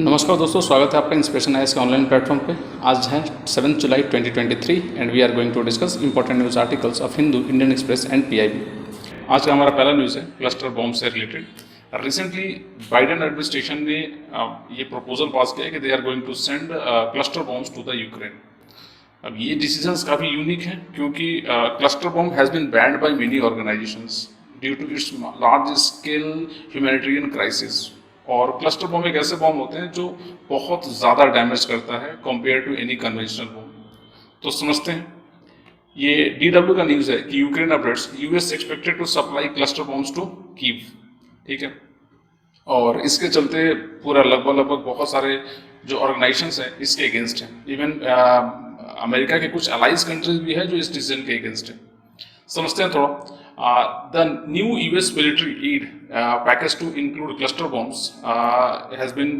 नमस्कार दोस्तों, स्वागत है आपका इंस्पिरेशन आईएएस के ऑनलाइन प्लेटफॉर्म पे। आज है 7 जुलाई 2023 and we are going to discuss important news articles of Hindu, Indian Express and PIB. आज का हमारा पहला न्यूज़ है क्लस्टर बॉम्ब से रिलेटेड। रिसेंटली बाइडेन एडमिनिस्ट्रेशन ने ये प्रपोजल पास किया है कि they are going to send cluster bombs to the Ukraine. अब ये डिसीजंस काफ़ी यूनिक हैं क्योंकि cluster bomb has been banned by many organisations due to its large scale humanitarian crisis. और क्लस्टर बॉम्ब एक ऐसे बॉम्ब होते हैं जो बहुत ज़्यादा डैमेज करता है compare to any conventional bomb. तो समझते हैं, ये DW का न्यूज़ है कि Ukraine updates US expected to supply cluster bombs to Kyiv. ठीक है, और इसके चलते पूरा लगभग बहुत सारे जो ऑर्गेनाइजेशंस हैं इसके अगेंस्ट हैं। इवन अमेरिका के कुछ अलाइज कंट्रीज भी है जो इस डिसीजन के अगेंस्ट है। समझते हैं थोड़ा। The new US military aid package to include cluster bombs has been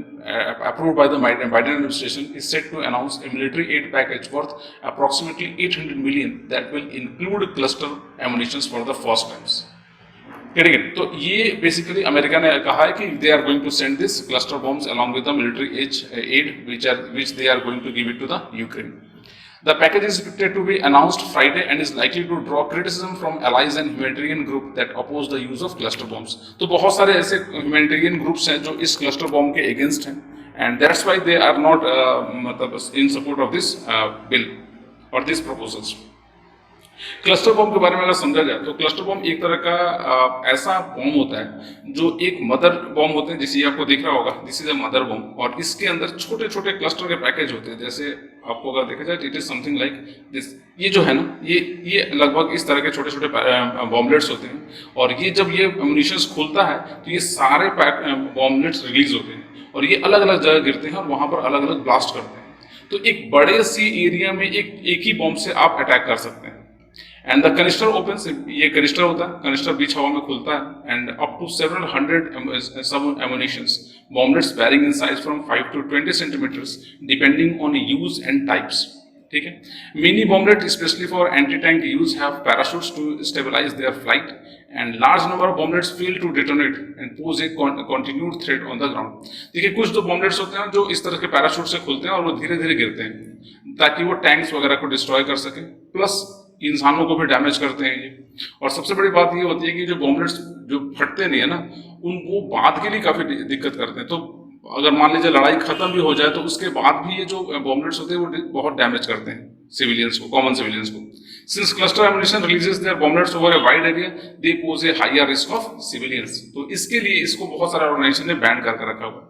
approved by the Biden administration. Is set to announce a military aid package worth approximately 800 million that will include cluster ammunitions for the first times. ठीक है, तो ये basically America ने कहा है कि they are going to send this cluster bombs along with the military aid which they are going to give it to the Ukraine. The package is expected to be announced Friday and is likely to draw criticism from allies and humanitarian groups that oppose the use of cluster bombs. तो बहुत सारे ऐसे humanitarian groups हैं जो इस cluster bomb के against हैं, and that's why they are not मतलब in support of this bill or these proposals. Cluster bomb के बारे में अगर समझा जाए तो क्लस्टर बॉम्ब एक तरह का ऐसा बॉम्ब होता है जो एक मदर बॉम्ब होते हैं, जिसे आपको दिख रहा होगा, this is a mother bomb, और इसके अंदर छोटे छोटे क्लस्टर के पैकेज होते हैं। जैसे आपको अगर देखा जाए it is something like this. ये जो है ना, ये लगभग इस तरह के छोटे छोटे बॉम्बलेट्स होते हैं, और ये जब ये एमुनिशंस खुलता है तो ये सारे बॉम्बलेट्स रिलीज होते हैं और ये अलग अलग जगह गिरते हैं और वहां पर अलग अलग ब्लास्ट करते हैं। तो एक बड़े सी एरिया में एक ही बॉम्ब से आप अटैक कर सकते हैं। एंड द कनिस्टर ओपन्स, ये कनिस्टर होता है, कनिस्टर बीच हवा में खुलता है, and up to several hundred submunitions bomblets varying in size from 5 to 20 centimetres depending on use and types. ठीक है, mini bomblet specially for anti tank use have parachutes to stabilise their flight, and large number of bomblets fail to detonate and pose a continued threat on the ground. देखिए, कुछ तो bomblets होते हैं जो इस तरह के पैराशूट से खुलते हैं और वो धीरे धीरे गिरते हैं ताकि वो टैंक्स वगैरह को डिस्ट्रॉय कर सके, प्लस इंसानों को भी डैमेज करते हैं ये। और सबसे बड़ी बात ये होती है कि जो बॉम्बलेट्स जो फटते नहीं है ना, उनको बाद के लिए काफी दिक्कत करते हैं। तो अगर मान लीजिए लड़ाई खत्म भी हो जाए तो उसके बाद भी ये जो बॉम्बलेट्स होते हैं वो बहुत डैमेज करते हैं सिविलियंस को, कॉमन सिविलियंस को। Since cluster ammunition releases their bomblets over a wide area, they pose a higher risk of civilians. तो इसके लिए इसको बहुत सारे ऑर्गेनाइजेशन ने बैन करके रखा हुआ है।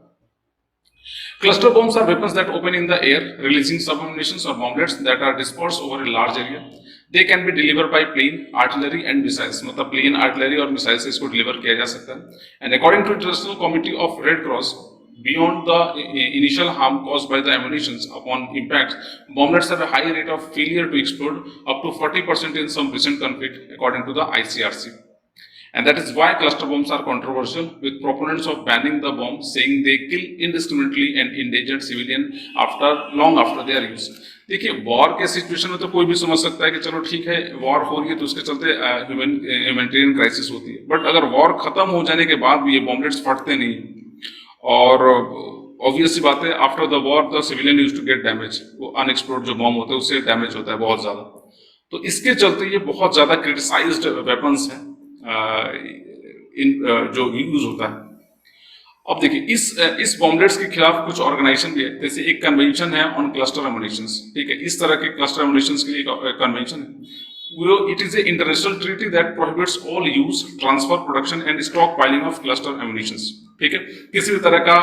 Cluster bombs are weapons that open in the air, releasing sub-ammunitions or bomblets that are dispersed over a large area. They can be delivered by plane, artillery and missiles. मतलब plane, artillery और missiles से इसको deliver किया जा सकता है। And according to International Committee of Red Cross, beyond the initial harm caused by the ammunitions upon impact, bomblets have a high rate of failure to explode, up to 40% in some recent conflict, according to the ICRC. And that is why cluster bombs are controversial, with proponents of banning the bomb saying they kill indiscriminately and endangered civilian long after their use. देखिए, war के situation में तो कोई भी समझ सकता है कि चलो ठीक है, वॉर हो रही है तो उसके चलते ह्यूमैनिटेरियन क्राइसिस होती है, बट अगर वॉर खत्म हो जाने के बाद भी ये बॉम्बलेट्स फटते नहीं, और ऑब्वियस सी बात है after the war the civilian used to get damage, वो अनएक्सप्लोर्ड जो बॉम्ब होता है उससे डैमेज होता है बहुत ज्यादा। तो इसके चलते ये बहुत ज्यादा क्रिटिसाइज्ड वेपन्स हैं जो यूज होता है। अब देखिए, इस बॉम्बलेट्स के खिलाफ कुछ ऑर्गेनाइजेशन भी है, जैसे एक कन्वेंशन है ऑन क्लस्टर एमुनिशंस। ठीक है, इस तरह के क्लस्टर एमुनिशंस के लिए कन्वेंशन है। It is a international treaty that prohibits all use, transfer, production and stockpiling of cluster munitions. ठीक है, किसी भी तरह का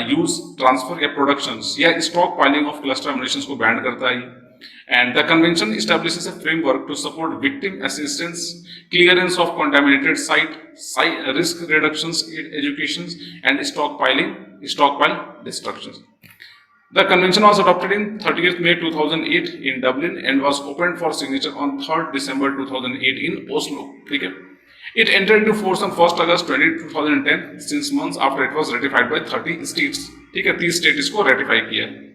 यूज, ट्रांसफर या प्रोडक्शन या stockpiling of cluster munitions को बैन करता है। And the convention establishes a framework to support victim assistance, clearance of contaminated site, risk reductions, education, and stockpile destructions. The convention was adopted in 30th May 2008 in Dublin and was opened for signature on 3rd December 2008 in Oslo. ठीक है, it entered into force on 1st August 2010, since months after it was ratified by 30 states. ठीक है, 30 state इसको ratify किया है।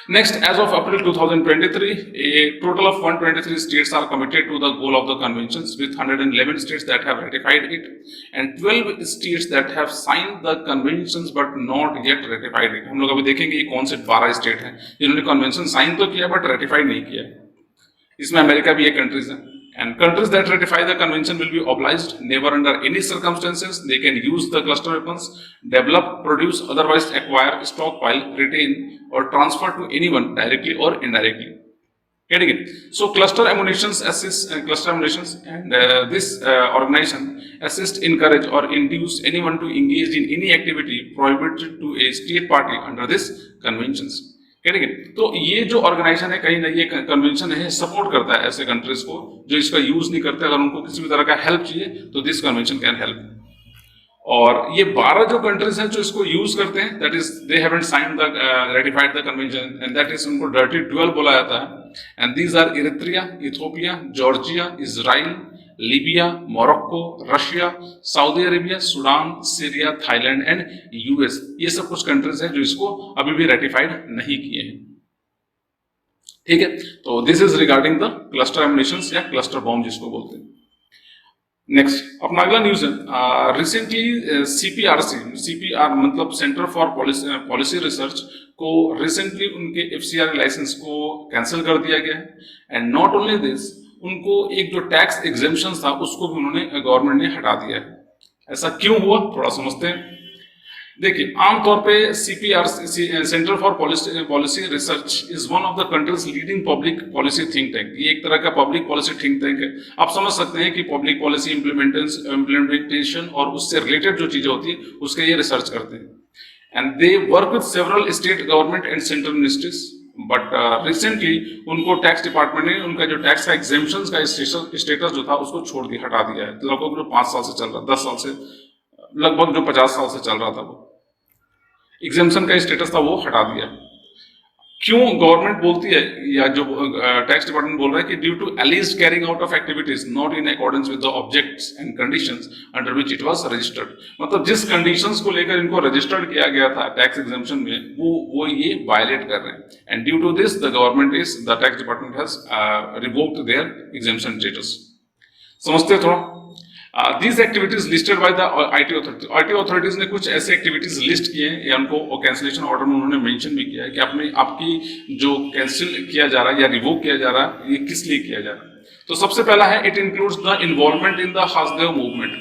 Next, as of April 2023, a total of 123 states are committed to the goal of the conventions, with 111 states that have ratified it and 12 states that have signed the conventions but not yet ratified it. हम लोग अभी देखेंगे ये कौन से 12 state हैं जिन्होंने convention sign तो किया बट रेटिफाइड नहीं किया। इसमें अमेरिका भी एक कंट्रीज है। And countries that ratify the convention will be obliged never under any circumstances they can use the cluster weapons, develop, produce, otherwise acquire, stockpile, retain or transfer to anyone directly or indirectly. Getting it? So cluster ammunitions and this organization assist, encourage or induce anyone to engage in any activity prohibited to a state party under this conventions. ठीक है। तो ये जो organisation है कहीं ना ये convention है सपोर्ट करता है ऐसे कंट्रीज को जो इसका यूज नहीं करते। अगर उनको किसी भी तरह का हेल्प चाहिए तो दिस कन्वेंशन कैन हेल्प। और ये 12 जो कंट्रीज हैं जो इसको यूज करते हैं that is they haven't signed the ratified the convention and that is उनको डर्टी 12 बोला जाता है। And these are Eritrea, Ethiopia, Georgia, Israel, Libya, Morocco, Russia, Saudi Arabia, Sudan, Syria, Thailand and US. ये सब कुछ countries हैं जो इसको अभी भी रेटिफाइड नहीं किए हैं। ठीक है, तो this is regarding the cluster munitions या क्लस्टर बॉम्ब जिसको बोलते हैं। नेक्स्ट अपना अगला न्यूज है रिसेंटली सीपीआर मतलब सेंटर फॉर पॉलिसी रिसर्च को रिसेंटली उनके एफसीआर लाइसेंस को कैंसिल कर दिया गया है। एंड नॉट ओनली दिस, उनको एक जो टैक्स एग्जेम्पशन था उसको भी उन्होंने गवर्नमेंट ने हटा दिया है। ऐसा क्यों हुआ थोड़ा समझते हैं। देखिए आमतौर पे CPR centre for policy research is one of the countries leading public policy think tank. ये एक तरह का पब्लिक पॉलिसी थिंक टैंक है। आप समझ सकते हैं कि पब्लिक पॉलिसी इम्प्लीमेंटेशन और उससे रिलेटेड जो चीजें होती है उसके ये रिसर्च करते हैं। And they work with several state government and central ministries. But recently उनको टैक्स डिपार्टमेंट ने उनका जो टैक्स का एग्जेम्पशंस का स्टेटस जो था उसको छोड़ दिया, हटा दिया है। लगभग जो 5 साल से चल रहा, 10 साल से, लगभग जो 50 साल से चल रहा था वो एग्जेम्पशन का स्टेटस था वो हटा दिया। क्यों गवर्नमेंट बोलती है या जो टैक्स डिपार्टमेंट बोल रहा है कि due to alleged carrying out of activities not in accordance with the objects and conditions under which it was registered. मतलब जिस कंडीशंस को लेकर इनको रजिस्टर्ड किया गया था टैक्स एग्जेम्पशन में वो ये वायलेट कर रहे हैं। And due to this the tax department has revoked their exemption status. समझते हैं थोड़ा। These activities listed by the IT authorities. IT authorities ने कुछ ऐसे एक्टिविटीज लिस्ट किए हैं या उनको कैंसिलेशन ऑर्डर में उन्होंने मेंशन भी किया है कि आपकी जो कैंसिल किया जा रहा है या रिवोक किया जा रहा है ये किस लिए किया जा रहा है। तो सबसे पहला है it includes the involvement in the Hasdeo movement.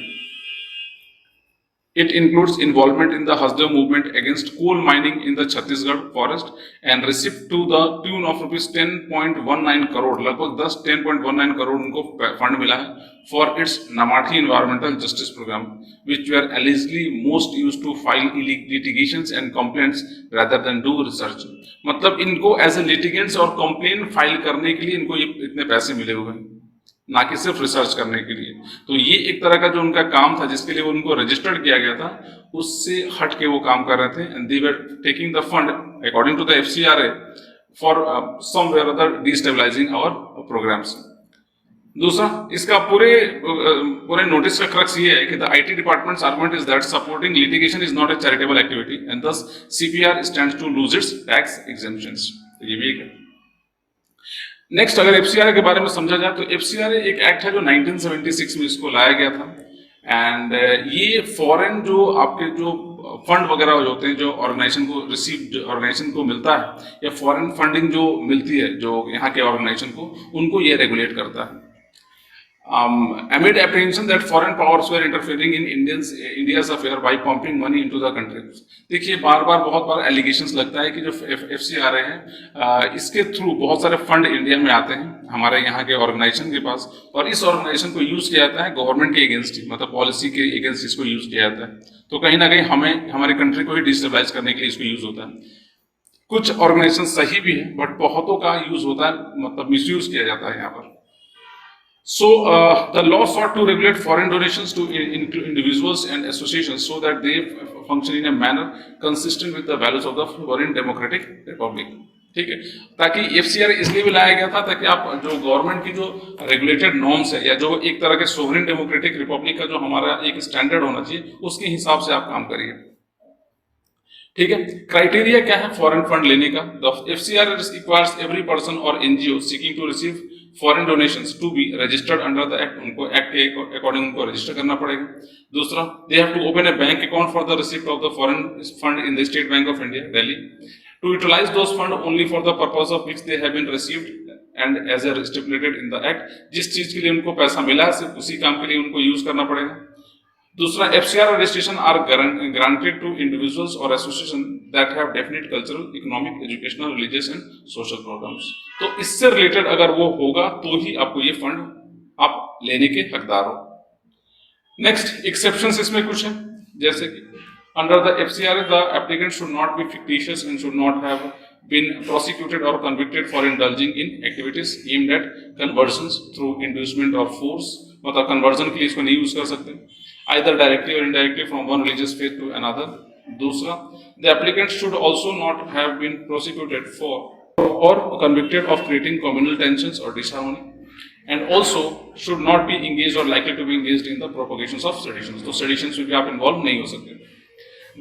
It includes involvement in the Hasdev movement against coal mining in the Chhattisgarh forest and received to the tune of rupees 10.19 crore, लगभग 10.19 करोड़ उनको फंड मिला है for its Namathi environmental justice program, which were allegedly most used to file litigations and complaints rather than do research। मतलब इनको as a litigants और complaint file करने के लिए इनको ये इतने पैसे मिले हुए हैं, ना कि सिर्फ रिसर्च करने के लिए। तो ये एक तरह का जो उनका काम था जिसके लिए उनको रजिस्टर्ड किया गया था उससे हट के वो काम कर रहे थे। And they were taking the fund according to the FCRA for somewhere other destabilising our programmes. दूसरा इसका पूरे नोटिस का क्रक्स ये है कि the IT department's argument is that supporting litigation is not a charitable activity and this CPR stands to lose its tax exemptions. ये भी एक है। नेक्स्ट अगर एफसीआरए के बारे में समझा जाए तो एफसीआरए एक एक्ट है जो 1976 में इसको लाया गया था। एंड ये फॉरेन जो आपके जो फंड वगैरह होते हैं जो ऑर्गेनाइजेशन को मिलता है या फॉरेन फंडिंग जो मिलती है जो यहाँ के ऑर्गेनाइजेशन को उनको ये रेगुलेट करता है। amid apprehension that foreign powers were interfering in India's affair by pumping money into the country। देखिए बहुत बार एलिगेशंस लगता है कि जो एफसीआरए हैं इसके थ्रू बहुत सारे फंड इंडिया में आते हैं हमारे यहाँ के ऑर्गेनाइजेशन के पास और इस ऑर्गेनाइजेशन को यूज किया जाता है गवर्नमेंट के अगेंस्ट, मतलब पॉलिसी के अगेंस्ट इसको यूज किया जाता है। तो कहीं ना कहीं हमें हमारी कंट्री को ही डिस्टेबलाइज करने के लिए इसको यूज होता है। कुछ ऑर्गेनाइजेशन सही भी है बट बहुतों का यूज होता है, मतलब मिसयूज किया जाता है यहाँ पर। So the law sought to regulate foreign donations to individuals and associations so that they function in a manner consistent with the values of the foreign democratic republic। ठीक है, ताकि एफसीआर इसलिए भी लाया गया था ताकि आप जो गवर्नमेंट की जो रेगुलेटेड नॉर्म्स है या जो एक तरह के सोवरेन डेमोक्रेटिक रिपब्लिक का जो हमारा एक स्टैंडर्ड होना चाहिए उसके हिसाब से आप काम करिए। ठीक है। क्राइटेरिया क्या है फॉरेन फंड लेने का? The FCR requires every person और NGO seeking to receive foreign donations to be registered under the act, उनको एक्ट के अकॉर्डिंग उनको रजिस्टर करना पड़ेगा। दूसरा, they have to open a bank account for the receipt of the foreign fund in the State Bank of India Delhi, to utilise those fund only for the purpose of which they have been received and as a stipulated in the act, जिस चीज के लिए उनको पैसा मिला है सिर्फ उसी काम के लिए उनको यूज करना पड़ेगा। दूसरा, FCR registration are granted to individuals और association that have definite cultural, economic, educational, religious and social programmes. तो इससे रिलेटेड अगर वो होगा तो ही आपको ये फंड आप लेने के हकदार हो। नेक्स्ट, एक्सेप्शंस इसमें कुछ है, जैसे कि under the FCR the applicant should not be fictitious and should not have been prosecuted or convicted for indulging in activities aimed at conversions through inducement or force, मतलब conversion के लिए इसको नहीं यूज कर सकते, either directly or indirectly from one religious faith to another। दूसरा, the applicant should also not have been prosecuted for or convicted of creating communal tensions or disharmony, and also should not be engaged or likely to be engaged in the propagations of seditions। तो seditions में भी आप involve नहीं हो सकते।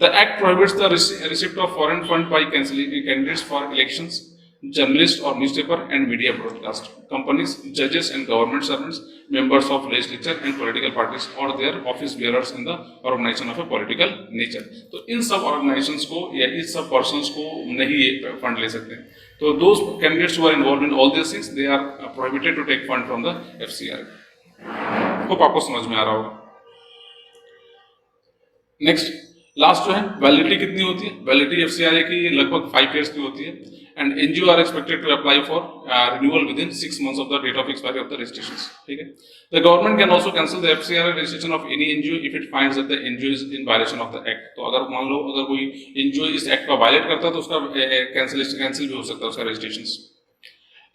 The Act prohibits the receipt of foreign fund by candidates for elections, journalists or newspaper and media broadcast, companies, judges and government servants, members of legislature and political parties or their office bearers in the organization of a political nature। तो इन सब organizations को या इन सब persons को नहीं ये fund ले सकते। तो those candidates who are involved in all these things, they are prohibited to take fund from the FCR। Hope आपको समझ में आ रहा होगा। नेक्स्ट, लास्ट जो है वैलिडिटी कितनी होती है? वैलिडिटी एफसीआरए की लगभग 5 years की होती है and NGO are expected to apply for renewal within 6 months of the date of expiry of the registrations. ठीक है। The government can also cancel the FCRA registration of any NGO if it finds that the NGO is in violation of the act. तो अगर मान लो अगर कोई NGO इस act का violet करता है तो उसका कैंसिल भी हो सकता है उसका registration.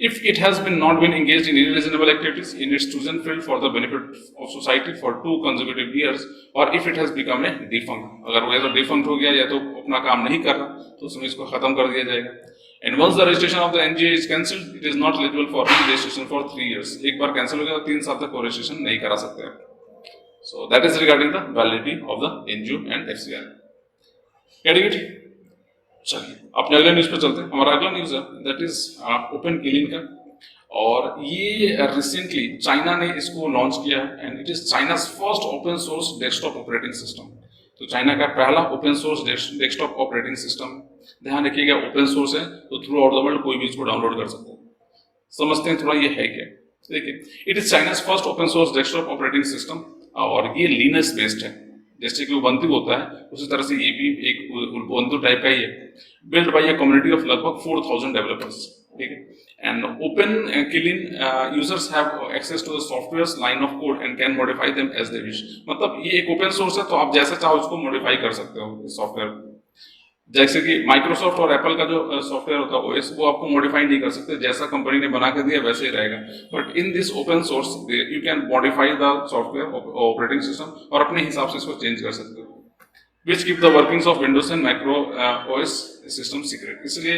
If it has not been engaged in any reasonable activities in its chosen field for the benefit of society for 2 consecutive years, or if it has become a defunct, अगर वो या तो defunct हो गया या तो अपना काम नहीं कर रहा तो उसमें इसको खत्म कर दिया जाएगा। And once the registration of the NGO is cancelled, it is not eligible for registration for 3 years। एक बार कैंसिल हो गया तो 3 साल तक रजिस्ट्रेशन नहीं करा सकते आप। So that is regarding the validity of the NGO and FCR। Getting it? चलिए अपने अगले न्यूज पे चलते हैं। हमारा अगला न्यूज है दैट इज ओपन किलिन का, और ये रिसेंटली चाइना ने इसको लॉन्च किया है and it is China's first open source desktop operating system. तो चाइना का पहला open source desktop operating system. ध्यान रखिएगा ओपन सोर्स है तो थ्रू आउट द वर्ल्ड कोई भी इसको डाउनलोड कर सकता है। समझते हैं थोड़ा ये है क्या। देखिए, it is China's first open source desktop operating system और ये लिनक्स बेस्ड है। जैसे कि उबंटू होता है उसी तरह से ये भी एक उबंटू टाइप का ही है, build by a community of लगभग 4000 डेवलपर्स। ठीक है। एंड ओपन किलिन users have access to the software's line of code and can modify them as they wish. मतलब ये एक ओपन सोर्स है तो आप जैसा चाहो उसको मॉडिफाई कर सकते हो सॉफ्टवेयर। जैसे कि माइक्रोसॉफ्ट और एप्पल का जो सॉफ्टवेयर होता है ओएस वो आपको मॉडिफाई नहीं कर सकते, जैसा कंपनी ने बना कर दिया वैसे ही रहेगा। But in this open source you can modify the software operating system और अपने हिसाब से इसको चेंज कर सकते हो, which keep the workings of Windows and macro OS system secret. इसलिए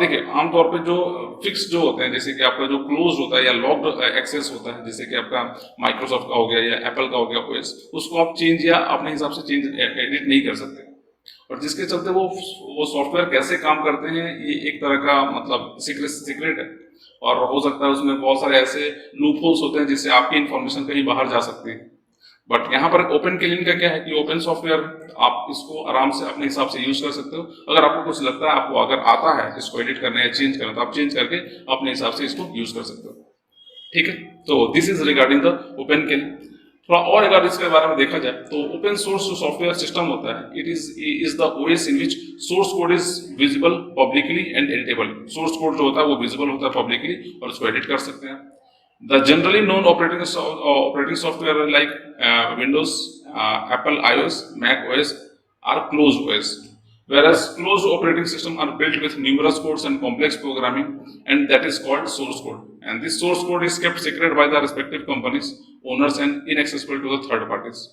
देखिए आमतौर पे जो फिक्स जो होते हैं जैसे कि आपका जो क्लोज होता है या लॉक्ड एक्सेस होता है जैसे कि आपका माइक्रोसॉफ्ट का हो गया या एप्पल का हो गया ओएस, उसको आप चेंज या अपने हिसाब से चेंज एडिट नहीं कर सकते। और जिसके चलते वो सॉफ्टवेयर कैसे काम करते हैं ये एक तरह का मतलब सीक्रेट है और हो सकता है उसमें बहुत सारे ऐसे लूप होल्स होते हैं जिससे आपकी इंफॉर्मेशन कहीं बाहर जा सकती है। बट यहाँ पर ओपन किलिन का क्या है कि ओपन सॉफ्टवेयर आप इसको आराम से अपने हिसाब से यूज कर सकते हो। अगर आपको कुछ लगता है आपको अगर आता है इसको एडिट करना या चेंज करना तो आप चेंज करके अपने हिसाब से इसको यूज कर सकते हो। ठीक है, तो this is regarding the open किलिन। थोड़ा और अगर इसके बारे में देखा जाए तो ओपन सोर्स जो सॉफ्टवेयर सिस्टम होता है it is the OS in which source code is visible publicly and editable. Source code जो होता है वो विजिबल होता है पब्लिकली और उसको एडिट कर सकते हैं। The generally known operating software like Windows, Apple iOS, Mac OS are closed OS, whereas closed operating systems are built with numerous codes and complex programming, and that is called source code. And this source code is kept secret by the respective companies, owners, and inaccessible to the third parties.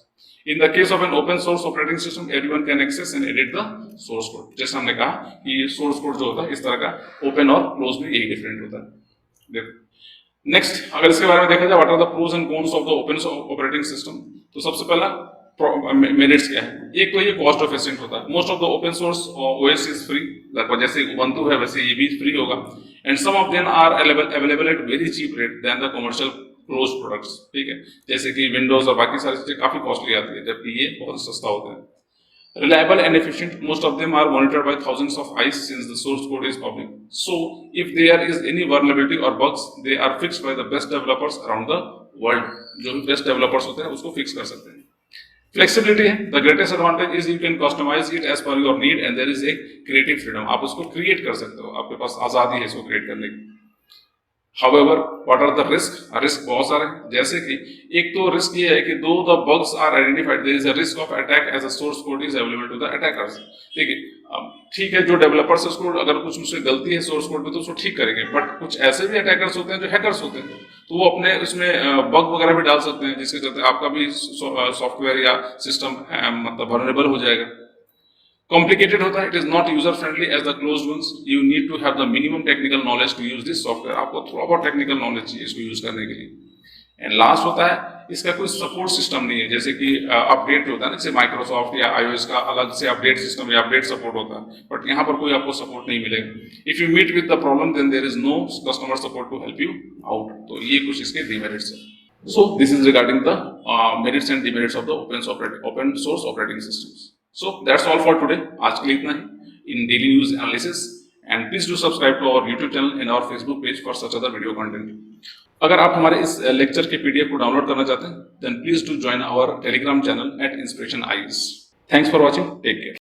In the case of an open source operating system, everyone can access and edit the source code. जैसे हमने कहा कि source code जो होता है इस तरह का open और closed में यही different होता है। देखो नेक्स्ट अगर इसके बारे में देखा जाए what are the pros and cons of the open operating system, तो सबसे पहला मेरिट्स क्या है? एक तो ये कॉस्ट एफिशिएंट होता है, most of the open source OS is free, लगभग जैसे उबंटू है वैसे ये भी फ्री होगा, and some of them are available at very cheap rate than the commercial close products, ठीक है, जैसे कि विंडोज और बाकी सारी चीजें काफी कॉस्टली आती है जबकि ये बहुत सस्ता होता है। Reliable and efficient, most of them are monitored by thousands of eyes since the source code is public. So, if there is any vulnerability or bugs, they are fixed by the best developers around the world. जो भी best developers होते हैं उसको fix कर सकते हैं। Flexibility है, the greatest advantage is you can customize it as per your need and there is a creative freedom. आप उसको create कर सकते हो, आपके पास आजादी है इसको create करने की। However, what are the risk? Risk बहुत सारे हैं, जैसे कि एक तो रिस्क ये है कि though the bugs are identified there is a risk of attack as a source code is available to the attackers, ठीक है। अब ठीक है, जो डेवलपर्स उसको अगर कुछ उसमें गलती है सोर्स कोड में तो उसको ठीक करेंगे, बट कुछ ऐसे भी अटैकर्स होते हैं जो हैकर्स होते हैं, तो वो अपने उसमें बग वगैरह भी डाल सकते हैं जिसके चलते आपका भी सॉफ्टवेयर या सिस्टम मतलब वल्नरेबल हो जाएगा। कॉम्प्लिकेटेड होता है, it is not user friendly as the closed ones, you need to have the minimum technical knowledge to use this software, आपको थोड़ा बहुत टेक्निकल नॉलेज चाहिए इसको यूज करने के लिए। एंड लास्ट होता है, इसका कोई सपोर्ट सिस्टम नहीं है, जैसे कि अपडेट होता है ना, जैसे माइक्रोसॉफ्ट या iOS का अलग से अपडेट सिस्टम या अपडेट सपोर्ट होता है, बट यहाँ पर कोई आपको सपोर्ट नहीं मिलेगा। If you meet with the problem then there is no customer support to help you out, तो ये कुछ इसके डिमेरिट्स है। So this is regarding the merits and demerits of the open source operating systems. So that's all for today. आज के लिए इतना ही in daily news analysis, and please do subscribe to our YouTube channel and our Facebook page for such other video content. अगर आप हमारे इस lecture के PDF को डाउनलोड करना चाहते हैं then please do join our Telegram channel at Inspiration Eyes. Thanks for watching. Take care.